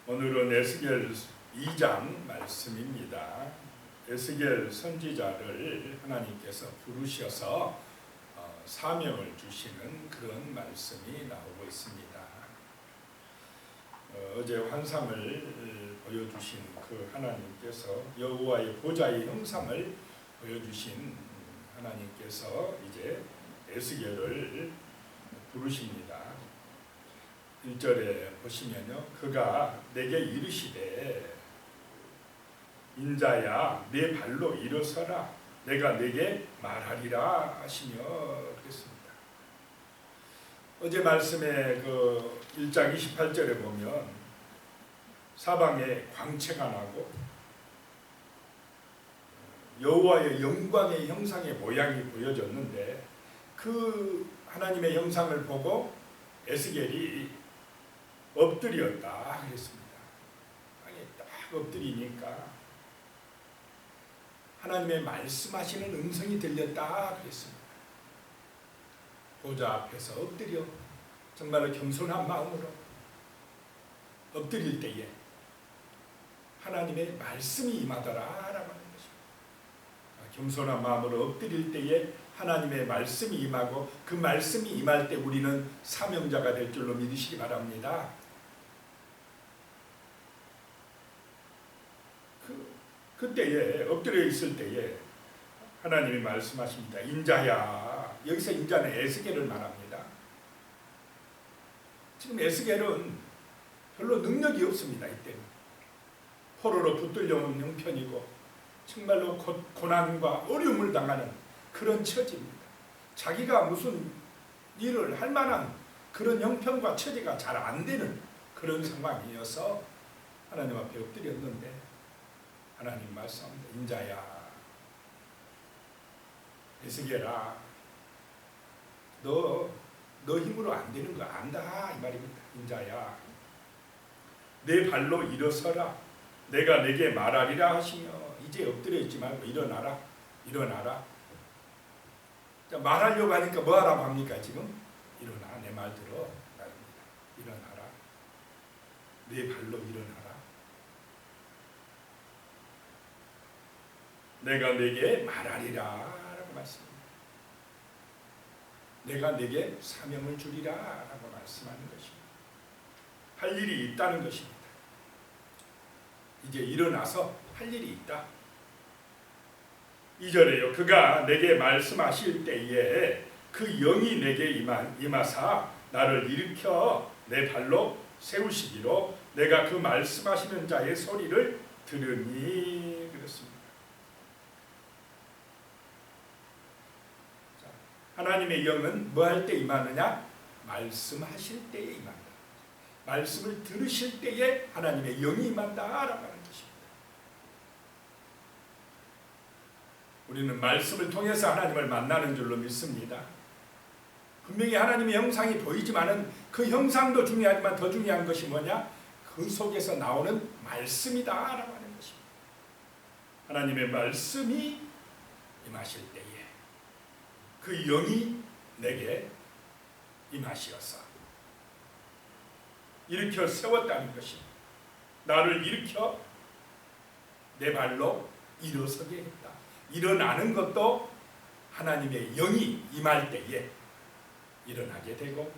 오늘은 에스겔 2장 말씀입니다. 에스겔 선지자를 하나님께서 부르셔서 사명을 주시는 그런 말씀이 나오고 있습니다. 어제 환상을 보여주신 그 하나님께서 여호와의 보좌의 형상을 보여주신 하나님께서 이제 에스겔을 부르십니다. 1절에 보시면요, 그가 내게 이르시되 인자야 내 발로 일어서라 내가 내게 말하리라 하시며 그랬습니다. 어제 말씀에 그 1장 28절에 보면 사방에 광채가 나고 여호와의 영광의 형상의 모양이 보여졌는데 그 하나님의 형상을 보고 에스겔이 엎드렸다 그랬습니다. 땅에 딱 엎드리니까 하나님의 말씀하시는 음성이 들렸다 그랬습니다. 보좌 앞에서 엎드려 정말로 겸손한 마음으로 엎드릴 때에 하나님의 말씀이 임하더라라고 하는 것입니다. 겸손한 마음으로 엎드릴 때에 하나님의 말씀이 임하고 그 말씀이 임할 때 우리는 사명자가 될 줄로 믿으시기 바랍니다. 그때에 엎드려 있을 때에 하나님이 말씀하십니다. 인자야. 여기서 인자는 에스겔을 말합니다. 지금 에스겔은 별로 능력이 없습니다. 이때는 포로로 붙들려 온 형편이고 정말로 고난과 어려움을 당하는 그런 처지입니다. 자기가 무슨 일을 할 만한 그런 형편과 처지가 잘 안 되는 그런 상황이어서 하나님 앞에 엎드렸는데 하나님 말씀합니다. 인자야, 에스겔아, 너 힘으로 안 되는 거 안다 이 말입니다. 인자야, 내 발로 일어서라 내가 내게 말하리라 하시며 이제 엎드려 있지 말고 일어나라. 자, 말하려고 하니까 뭐 하라고 합니까 지금? 일어나, 내 말 들어 말입니다. 일어나라, 내 발로 일어나라. 내가 내게 말하리라 라고 말씀합니다. 내가 내게 사명을 주리라 라고 말씀하는 것입니다. 할 일이 있다는 것입니다. 이제 일어나서 할 일이 있다. 2절에요. 그가 내게 말씀하실 때에 그 영이 내게 임하사 나를 일으켜 내 발로 세우시기로 내가 그 말씀하시는 자의 소리를 들으니 그렇습니다. 하나님의 영은 뭐 할 때 임하느냐? 말씀하실 때에 임한다. 말씀을 들으실 때에 하나님의 영이 임한다라고 하는 것입니다. 우리는 말씀을 통해서 하나님을 만나는 줄로 믿습니다. 분명히 하나님의 형상이 보이지만은 그 형상도 중요하지만 더 중요한 것이 뭐냐? 그 속에서 나오는 말씀이다라고 하는 것입니다. 하나님의 말씀이 임하실 때에 그 영이 내게 임하시어서 일으켜 세웠다는 것입니다. 나를 일으켜 내 발로 일어서게 했다. 일어나는 것도 하나님의 영이 임할 때에 일어나게 되고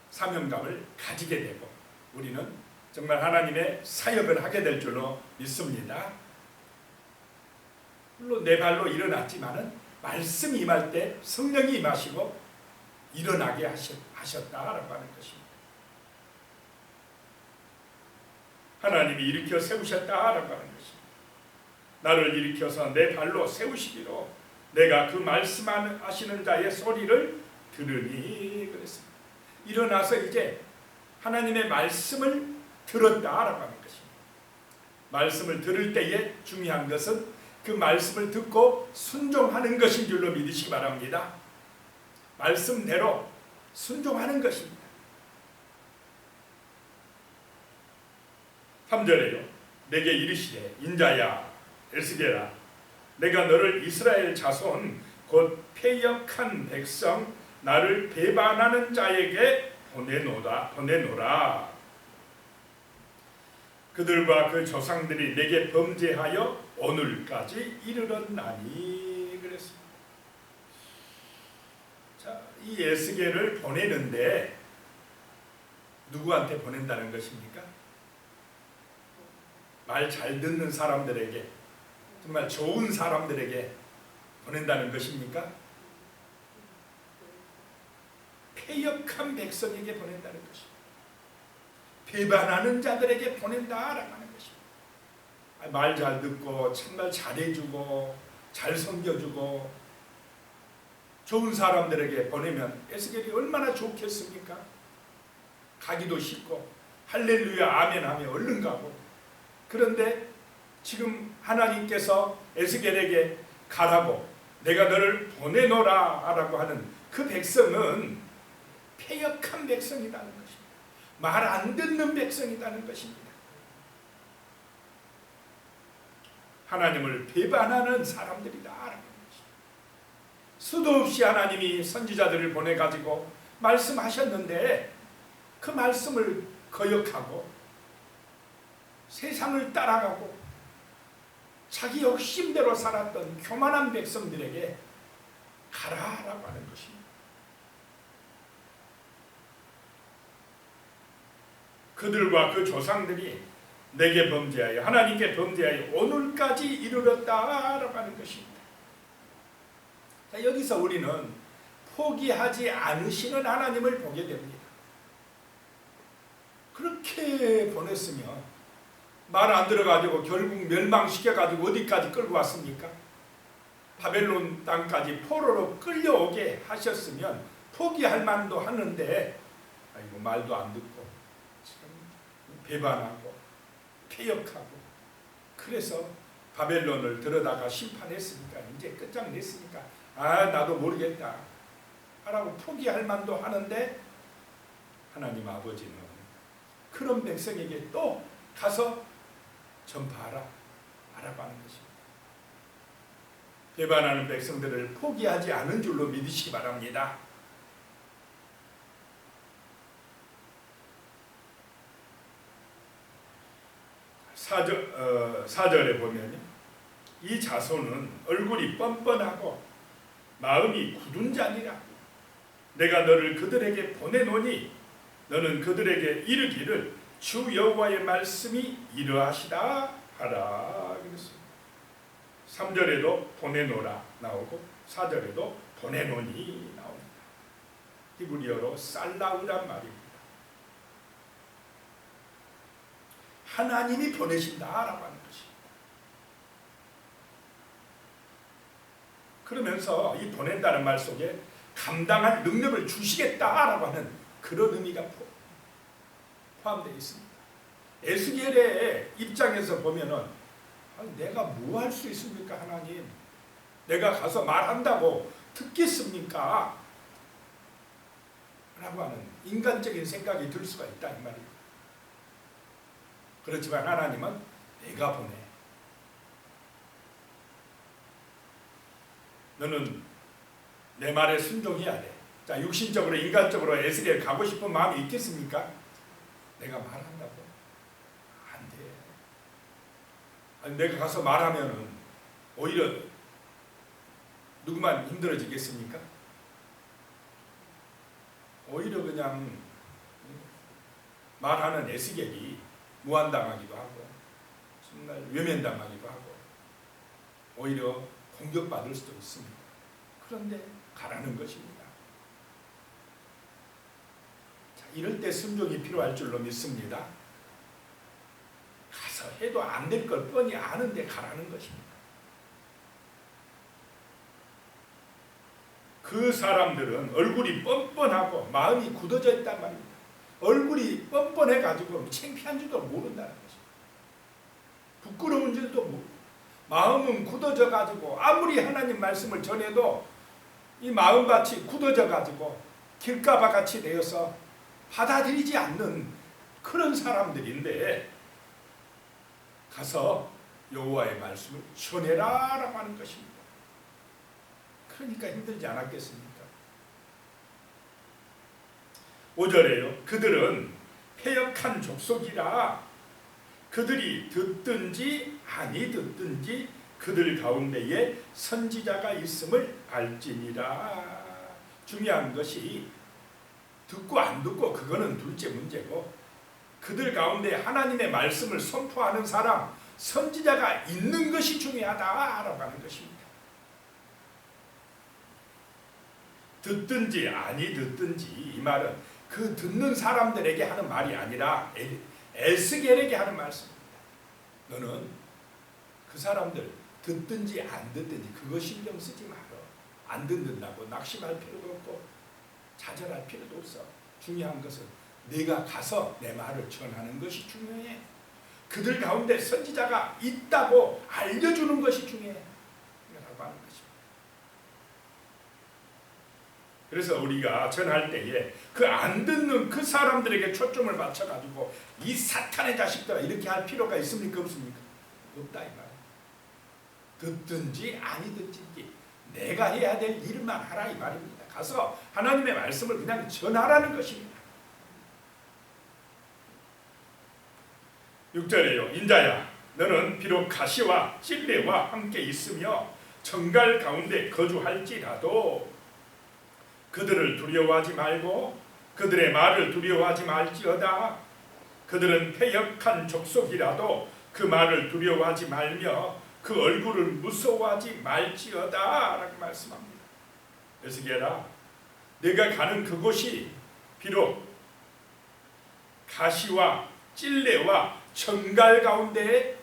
사명감을 가지게 되고 우리는 정말 하나님의 사역을 하게 될 줄로 믿습니다. 물론 내 발로 일어났지만은 말씀이 임할 때 성령이 임하시고 일어나게 하셨다라고 하는 것입니다. 하나님이 일으켜 세우셨다라고 하는 것입니다. 나를 일으켜서 내 발로 세우시기로 내가 그 말씀하시는 자의 소리를 들으니 그랬습니다. 일어나서 이제 하나님의 말씀을 들었다라고 하는 것입니다. 말씀을 들을 때에 중요한 것은 그 말씀을 듣고 순종하는 것인 줄로 믿으시기 바랍니다. 말씀대로 순종하는 것입니다. 3절에요. 내게 이르시되 인자야 에스겔아 내가 너를 이스라엘 자손 곧 패역한 백성 나를 배반하는 자에게 보내노라. 그들과 그 조상들이 내게 범죄하여 오늘까지 이르렀나니 그랬습니다. 자, 이 에스겔을 보내는데 누구한테 보낸다는 것입니까? 말 잘 듣는 사람들에게, 정말 좋은 사람들에게 보낸다는 것입니까? 패역한 백성에게 보낸다는 것입니다. 배반하는 자들에게 보낸다라고 하는 것입니다. 말 잘 듣고 정말 잘해주고 잘 섬겨주고 좋은 사람들에게 보내면 에스겔이 얼마나 좋겠습니까? 가기도 쉽고 할렐루야 아멘 하며 얼른 가고. 그런데 지금 하나님께서 에스겔에게 가라고 내가 너를 보내노라 라고 하는 그 백성은 패역한 백성이라는 것입니다. 말 안 듣는 백성이라는 것입니다. 하나님을 배반하는 사람들이다라는 것입니다. 수도 없이 하나님이 선지자들을 보내가지고 말씀하셨는데 그 말씀을 거역하고 세상을 따라가고 자기 욕심대로 살았던 교만한 백성들에게 가라라고 하는 것입니다. 그들과 그 조상들이 내게 범죄하여 하나님께 범죄하여 오늘까지 이르렀다라고 하는 것입니다. 자, 여기서 우리는 포기하지 않으시는 하나님을 보게 됩니다. 그렇게 보냈으면 말 안 들어가지고 결국 멸망시켜가지고 어디까지 끌고 왔습니까? 바벨론 땅까지 포로로 끌려오게 하셨으면 포기할 만도 하는데 아이고 말도 안 듣고 배반하고 패역하고 그래서 바벨론을 들여다가 심판했으니까 이제 끝장냈으니까 아 나도 모르겠다 라고 포기할 만도 하는데 하나님 아버지는 그런 백성에게 또 가서 전파하라 라고 하는 것입니다. 배반하는 백성들을 포기하지 않은 줄로 믿으시기 바랍니다. 사절에 보면요, 이 자손은 얼굴이 뻔뻔하고 마음이 굳은 자니라. 내가 너를 그들에게 보내노니 너는 그들에게 이르기를 주 여호와의 말씀이 이러하시다 하라 그랬습니다. 3절에도 보내노라 나오고 4절에도 보내노니 나옵니다. 히브리어로 살라우란 말입니다. 하나님이 보내신다라고 하는 것입니다. 그러면서 이 보낸다는 말 속에 감당할 능력을 주시겠다라고 하는 그런 의미가 포함되어 있습니다. 에스겔의 입장에서 보면은 내가 뭐 할 수 있습니까 하나님? 내가 가서 말한다고 듣겠습니까? 라고 하는 인간적인 생각이 들 수가 있다 이 말입니다. 그렇지만 하나님은 내가 보내. 너는 내 말에 순종해야 돼. 자, 육신적으로 인간적으로 에스겔 가고 싶은 마음이 있겠습니까? 내가 말한다고 안 돼. 아니, 내가 가서 말하면은 오히려 누구만 힘들어지겠습니까? 오히려 그냥 말하는 에스겔이 무한당하기도 하고 정말 외면당하기도 하고 오히려 공격받을 수도 있습니다. 그런데 가라는 것입니다. 자, 이럴 때 순종이 필요할 줄로 믿습니다. 가서 해도 안 될 걸 뻔히 아는데 가라는 것입니다. 그 사람들은 얼굴이 뻔뻔하고 마음이 굳어져 있단 말입니다. 얼굴이 뻔뻔해가지고 창피한 줄도 모른다는 것입니다. 부끄러운 줄도 모르고 마음은 굳어져가지고 아무리 하나님 말씀을 전해도 이 마음같이 굳어져가지고 길가바같이 되어서 받아들이지 않는 그런 사람들인데 가서 여호와의 말씀을 전해라 라고 하는 것입니다. 그러니까 힘들지 않았겠습니까? 5절에요. 그들은 패역한 족속이라 그들이 듣든지 아니 듣든지 그들 가운데에 선지자가 있음을 알지니라. 중요한 것이 듣고 안 듣고 그거는 둘째 문제고, 그들 가운데 하나님의 말씀을 선포하는 사람, 선지자가 있는 것이 중요하다라고 하는 것입니다. 듣든지 아니 듣든지, 이 말은 그 듣는 사람들에게 하는 말이 아니라 에스겔에게 하는 말씀입니다. 너는 그 사람들 듣든지 안 듣든지 그거 신경 쓰지 마라. 안 듣는다고 낙심할 필요도 없고 좌절할 필요도 없어. 중요한 것은 네가 가서 내 말을 전하는 것이 중요해. 그들 가운데 선지자가 있다고 알려주는 것이 중요해 라고 하는 것입니다. 그래서 우리가 전할 때에 그 안 듣는 그 사람들에게 초점을 맞춰가지고 이 사탄의 자식들아 이렇게 할 필요가 있습니까 없습니까? 없다 이 말. 듣든지 아니 듣든지 내가 해야 될 일만 하라 이 말입니다. 가서 하나님의 말씀을 그냥 전하라는 것입니다. 6절에요. 인자야 너는 비록 가시와 찔레와 함께 있으며 정갈 가운데 거주할지라도 그들을 두려워하지 말고 그들의 말을 두려워하지 말지어다. 그들은 패역한 족속이라도 그 말을 두려워하지 말며 그 얼굴을 무서워하지 말지어다 라고 말씀합니다. 에스겔아 내가 가는 그곳이 비록 가시와 찔레와 정갈 가운데에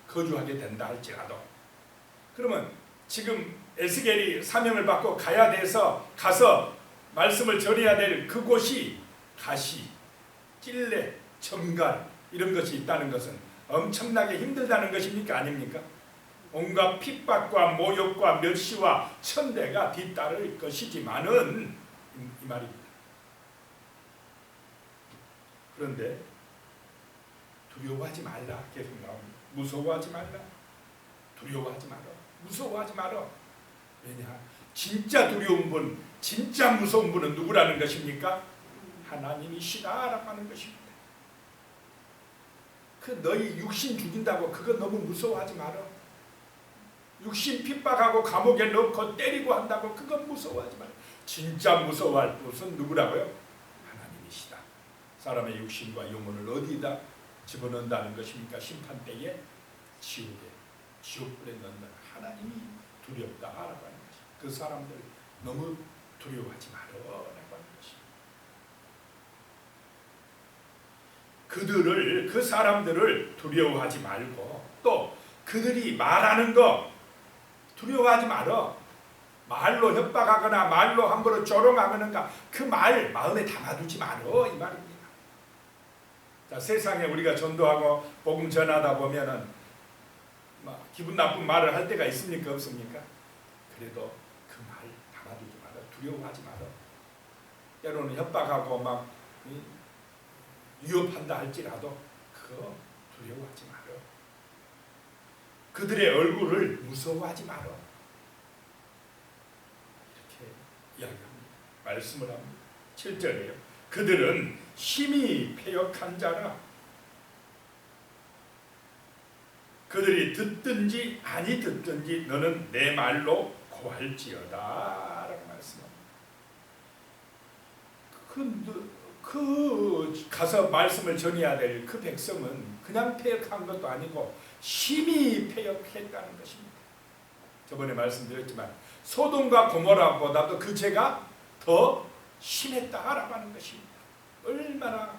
거주하게 된다 할지라도, 그러면 지금 에스겔이 사명을 받고 가야 돼서 가서 말씀을 전해야 될 그곳이 가시, 찔레, 정갈 이런 것이 있다는 것은 엄청나게 힘들다는 것입니까? 아닙니까? 온갖 핍박과 모욕과 멸시와 천대가 뒤따를 것이지만은 이 말입니다. 그런데 두려워하지 말라 계속 나옵니다. 무서워하지 말라. 두려워하지 마라. 무서워하지 마라. 왜냐? 진짜 두려운 분, 진짜 무서운 분은 누구라는 것입니까? 하나님이시다라고 하는 것입니다. 그 너희 육신 죽인다고 그거 너무 무서워하지 마라. 육신 핍박하고 감옥에 넣고 때리고 한다고 그건 무서워하지 마라. 진짜 무서워할 것은 누구라고요? 하나님이시다. 사람의 육신과 영혼을 어디다 집어넣는다는 것입니까? 심판 때에 지옥에, 지옥불에 넣는다. 하나님이 두렵다라고 하는 것이. 그 사람들 너무 두려워하지 마라라고 하는 것이. 그들을, 그 사람들을 두려워하지 말고 또 그들이 말하는 거 두려워하지 말어. 말로 협박하거나 말로 함부로 조롱하거나 그 말 마음에 담아두지 말어 이 말입니다. 자, 세상에 우리가 전도하고 복음 전하다 보면은 기분 나쁜 말을 할 때가 있습니까 없습니까? 그래도 그 말 담아두지 말어. 두려워하지 말어. 때로는 협박하고 막 위협한다 할지라도 그거 두려워하지 말어. 그들의 얼굴을 무서워하지 말어. 이렇게 이야기합니다. 말씀을 합니다. 7절이에요. 그들은 심히 패역한 자라. 그들이 듣든지 아니 듣든지 너는 내 말로 고할지어다 라고 말씀합니다. 그 가서 말씀을 전해야 될 그 백성은 그냥 패역한 것도 아니고 심히 패역했다는 것입니다. 저번에 말씀드렸지만 소돔과 고모라보다도 그 죄가 더 심했다라고 하는 것입니다. 얼마나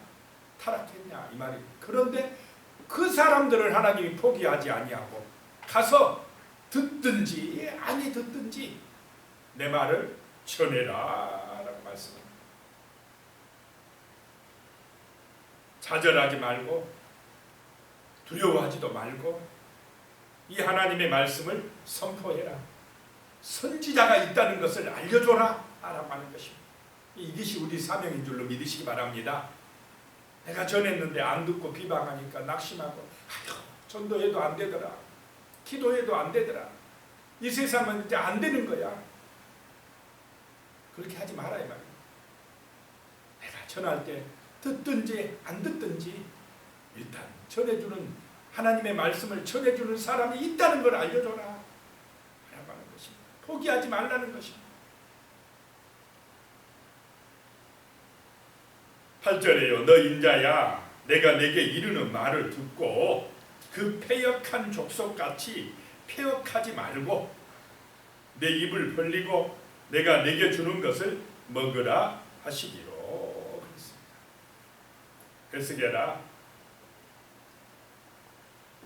타락했냐 이 말이에요. 그런데 그 사람들을 하나님이 포기하지 아니하고 가서 듣든지 아니 듣든지 내 말을 전해라 라고 말씀합니다. 좌절하지 말고 두려워하지도 말고 이 하나님의 말씀을 선포해라. 선지자가 있다는 것을 알려줘라 라고 하는 것입니다. 이것이 우리 사명인 줄로 믿으시기 바랍니다. 내가 전했는데 안 듣고 비방하니까 낙심하고 아휴 전도해도 안 되더라. 기도해도 안 되더라. 이 세상은 이제 안 되는 거야. 그렇게 하지 마라 이 말이야. 내가 전할 때 듣든지 안 듣든지 일단 전해주는 하나님의 말씀을 전해주는 사람이 있다는 걸 알려줘라 라고 하는 것입니다. 포기하지 말라는 것입니다. 8절에요. 너 인자야 내가 내게 이르는 말을 듣고 그 패역한 족속같이 패역하지 말고 내 입을 벌리고 내가 내게 주는 것을 먹으라 하시기로 그랬습니다. 에스겔아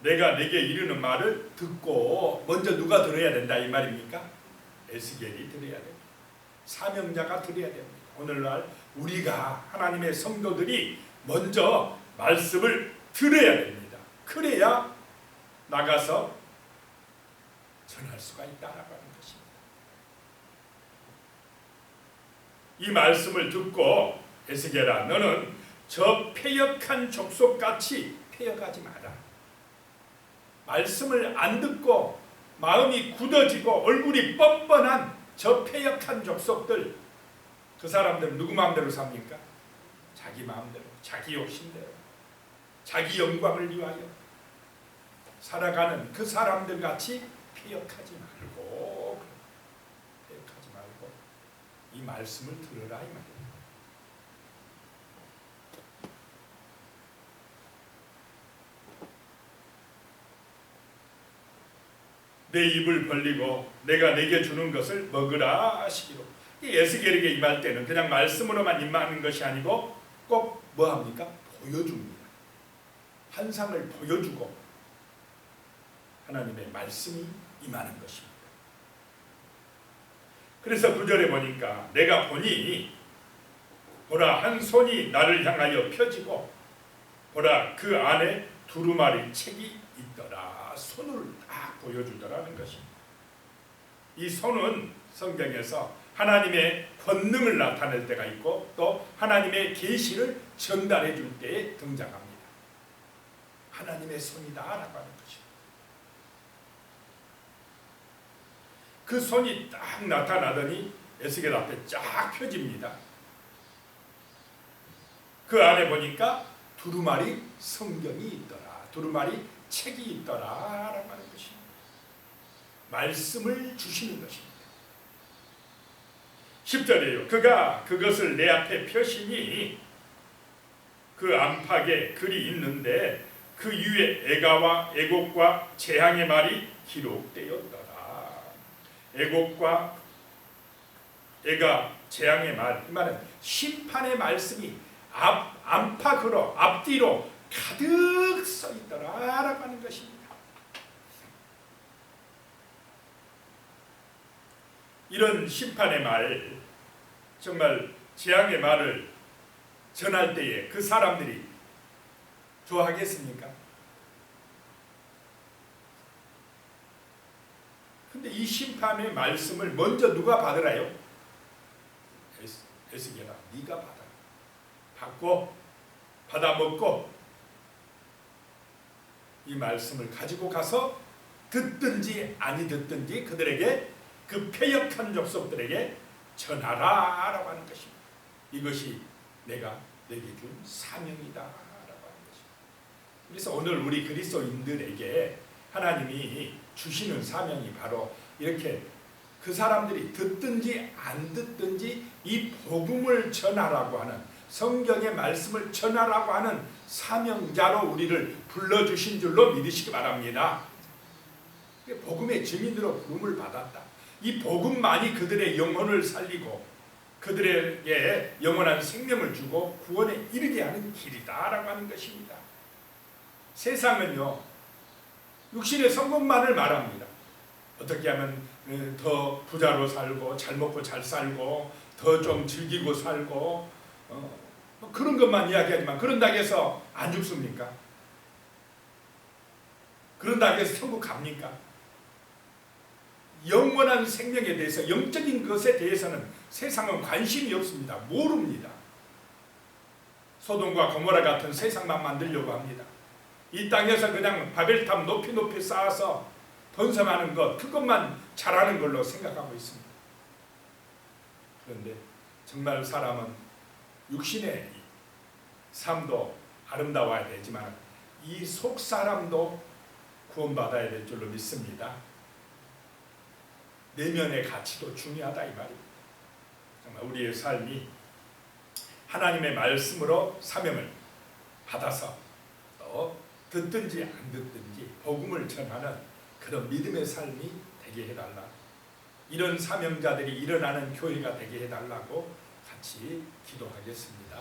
내가 내게 이르는 말을 듣고 먼저 누가 들어야 된다 이 말입니까? 에스겔이 들어야 됩니다. 사명자가 들어야 됩니다. 오늘날 우리가 하나님의 성도들이 먼저 말씀을 들어야 됩니다. 그래야 나가서 전할 수가 있다라고 하는 것입니다. 이 말씀을 듣고 에스겔아 너는 저 패역한 족속같이 패역하지 마라. 말씀을 안 듣고 마음이 굳어지고 얼굴이 뻔뻔한 저 패역한 족속들, 그 사람들 누구 마음대로 삽니까? 자기 마음대로, 자기 욕심대로, 자기 영광을 위하여 살아가는 그 사람들 같이 패역하지 말고 이 말씀을 들으라 이 말입니다. 내 입을 벌리고 내가 내게 주는 것을 먹으라 하시기로. 이 에스겔에게 임할 때는 그냥 말씀으로만 임하는 것이 아니고 꼭 뭐합니까? 보여줍니다. 환상을 보여주고 하나님의 말씀이 임하는 것입니다. 그래서 9절에 보니까 내가 보니 보라 한 손이 나를 향하여 펴지고 보라 그 안에 두루마리 책이 있더라. 손을 딱 보여주더라는 것입니다. 이 손은 성경에서 하나님의 권능을 나타낼 때가 있고 또 하나님의 계시를 전달해 줄 때에 등장합니다. 하나님의 손이다라고 하는 것입니다. 그 손이 딱 나타나더니 에스겔 앞에 쫙 펴집니다. 그 안에 보니까 두루마리 성경이 있더라. 두루마리 책이 있더라라고 하는 것입니다. 말씀을 주시는 것입니다. 10절에요. 그가 그것을 내 앞에 펴시니 그 안팎에 글이 있는데 그 위에 애가와 애곡과 재앙의 말이 기록되었더라. 애곡과 애가 재앙의 말, 이 말은 심판의 말씀이 안팎으로 앞뒤로 가득 써 있더라라고 하는 것입니다. 이런 심판의 말, 정말 재앙의 말을 전할 때에 그 사람들이 좋아하겠습니까? 근데 이 심판의 말씀을 먼저 누가 받으라요? 에스겔아, 네가 받아. 받고 받아먹고 이 말씀을 가지고 가서 듣든지 아니 듣든지 그들에게 그 패역한 족속들에게 전하라라고 하는 것입니다. 이것이 내가 내게 준 사명이다 라고 하는 것입니다. 그래서 오늘 우리 그리스도인들에게 하나님이 주시는 사명이 바로 이렇게 그 사람들이 듣든지 안 듣든지 이 복음을 전하라고 하는, 성경의 말씀을 전하라고 하는 사명자로 우리를 불러주신 줄로 믿으시기 바랍니다. 복음의 증인으로 부름을 받았다. 이 복음만이 그들의 영혼을 살리고 그들에게 영원한 생명을 주고 구원에 이르게 하는 길이다라고 하는 것입니다. 세상은요, 육신의 성공만을 말합니다. 어떻게 하면 더 부자로 살고 잘 먹고 잘 살고 더 좀 즐기고 살고 뭐 그런 것만 이야기하지만 그런다고 해서 안 죽습니까? 그런다고 해서 천국 갑니까? 영원한 생명에 대해서, 영적인 것에 대해서는 세상은 관심이 없습니다. 모릅니다. 소돔과 고모라 같은 세상만 만들려고 합니다. 이 땅에서 그냥 바벨탑 높이 높이 쌓아서 번성하는 것, 그것만 잘하는 걸로 생각하고 있습니다. 그런데 정말 사람은 육신의 삶도 아름다워야 되지만 이 속사람도 구원받아야 될 줄로 믿습니다. 내면의 가치도 중요하다 이 말입니다. 정말 우리의 삶이 하나님의 말씀으로 사명을 받아서 또 듣든지 안 듣든지 복음을 전하는 그런 믿음의 삶이 되게 해달라. 이런 사명자들이 일어나는 교회가 되게 해달라고 같이 기도하겠습니다.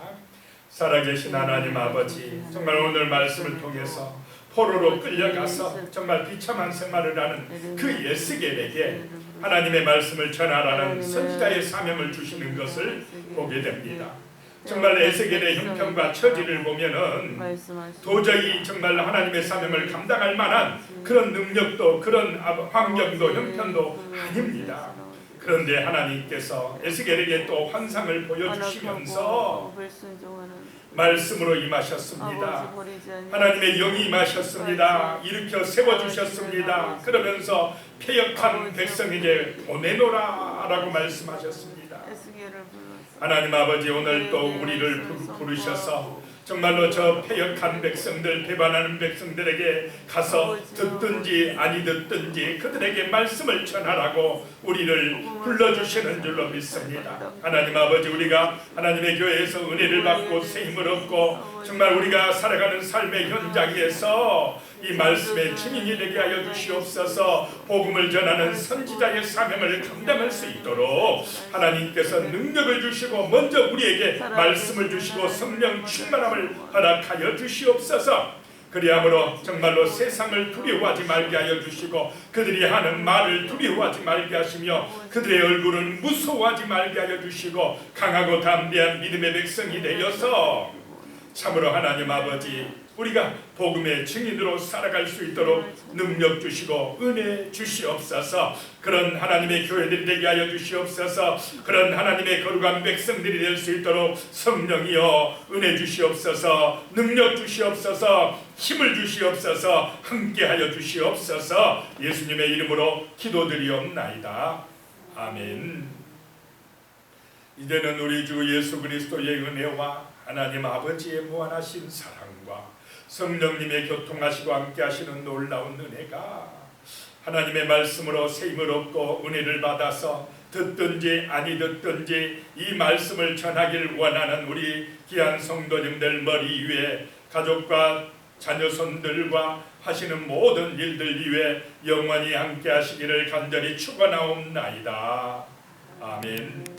살아계신 하나님 아버지, 정말 오늘 말씀을 통해서 포로로 끌려가서 정말 비참한 생활을 하는 그 에스겔에게 하나님의 말씀을 전하라는 선지자의 사명을 주시는 것을 보게 됩니다. 정말 에스겔의 형편과 처지를 보면은 도저히 정말 하나님의 사명을 감당할 만한 그런 능력도 그런 환경도 형편도 아닙니다. 그런데 하나님께서 에스겔에게 또 환상을 보여주시면서 말씀으로 임하셨습니다. 하나님의 영이 임하셨습니다. 일으켜 세워주셨습니다. 그러면서 패역한 백성에게 보내노라 라고 말씀하셨습니다. 하나님 아버지, 오늘 또 우리를 부르셔서 정말로 저 패역한 백성들, 배반하는 백성들에게 가서 듣든지 아니 듣든지 그들에게 말씀을 전하라고 우리를 불러주시는 줄로 믿습니다. 하나님 아버지, 우리가 하나님의 교회에서 은혜를 받고 세임을 얻고 정말 우리가 살아가는 삶의 현장에서 이 말씀의 증인이 되게 하여 주시옵소서. 복음을 전하는 선지자의 사명을 감당할 수 있도록 하나님께서 능력을 주시고 먼저 우리에게 말씀을 주시고 성령 충만함을 허락하여 주시옵소서. 그리함으로 정말로 세상을 두려워하지 말게 하여 주시고 그들이 하는 말을 두려워하지 말게 하시며 그들의 얼굴은 무서워하지 말게 하여 주시고 강하고 담대한 믿음의 백성이 되어서 참으로 하나님 아버지, 우리가 복음의 증인으로 살아갈 수 있도록 능력 주시고 은혜 주시옵소서. 그런 하나님의 교회들이 되게 하여 주시옵소서. 그런 하나님의 거룩한 백성들이 될 수 있도록 성령이여 은혜 주시옵소서. 능력 주시옵소서. 힘을 주시옵소서. 함께하여 주시옵소서. 예수님의 이름으로 기도드리옵나이다. 아멘. 이제는 우리 주 예수 그리스도의 은혜와 하나님 아버지의 무한하신 사랑과 성령님의 교통하시고 함께하시는 놀라운 은혜가 하나님의 말씀으로 세임을 얻고 은혜를 받아서 듣든지 아니 듣든지 이 말씀을 전하길 원하는 우리 귀한 성도님들 머리 위에 가족과 자녀손들과 하시는 모든 일들 위에 영원히 함께하시기를 간절히 축원하옵나이다. 아멘.